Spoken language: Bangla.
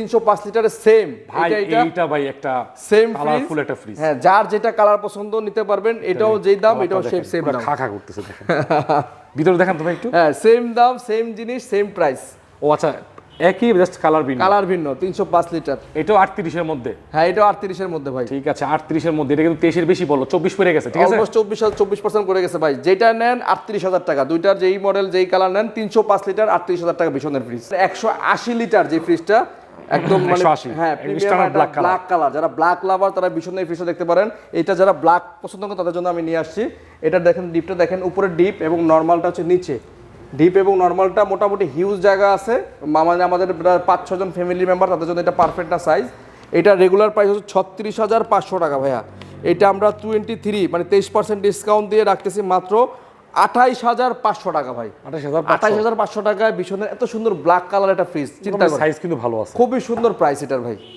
305 লিটারের সেম ভাই এইটা ভাই একটা সেম কালারফুল একটা ফ্রিজ। হ্যাঁ, যার যেটা কালার পছন্দ নিতে পারবেন। এটাও যেই দাম, এটাও সেম দাম। খা করতেছে দেখেন। ভিতরে দেখেন তো ভাই একটু। হ্যাঁ, সেম দাম, সেম জিনিস, সেম প্রাইস। ও আচ্ছা, একই জাস্ট কালার ভিন্ন। কালার ভিন্ন। 305 লিটার। এটাও 38 এর মধ্যে। হ্যাঁ, এটাও 38 এর মধ্যে ভাই। ঠিক আছে, 38 এর মধ্যে। এটা কিন্তু 23 এর বেশি বললো, 24 পড়ে গেছে। ঠিক আছে, অলমোস্ট 24% করে গেছে ভাই। যেটা নেন 38,000 টাকা। দুইটার যেই মডেল যেই কালার নেন 305 লিটার 38,000 টাকা ভীষণের ফ্রিজ। 180 লিটার যে ফ্রিজটা একদম মানে 180 হ্যাঁ, প্রিমিয়াম ব্ল্যাক কালার। যারা ব্ল্যাক লাভার তারা ভীষণের ফ্রিজটা দেখতে পারেন। এটা যারা ব্ল্যাক পছন্দ করেন তাদের জন্য আমি নিয়ে আসছি। এটা দেখেন, ডিপটা দেখেন, উপরে ডিপ এবং নরমালটা হচ্ছে নিচে। ডিপ এবং নরমালটা মোটামুটি হিউজ জায়গা আছে। আমাদের 5-6 জন ফ্যামিলি মেম্বার, তাদের জন্য এটা পারফেক্ট না সাইজ। এটা রেগুলার প্রাইস হচ্ছে 36,500 টাকা ভাইয়া। এটা আমরা 23 মানে 23% ডিসকাউন্ট দিয়ে রাখতেছি মাত্র 28,500 টাকা ভাই। 28,500 টাকায় ভীষণের এত সুন্দর ব্ল্যাক কালার একটা ফ্রিজ, চিন্তা করেন। সাইজ কিন্তু ভালো আছে, খুবই সুন্দর প্রাইস এটার ভাই।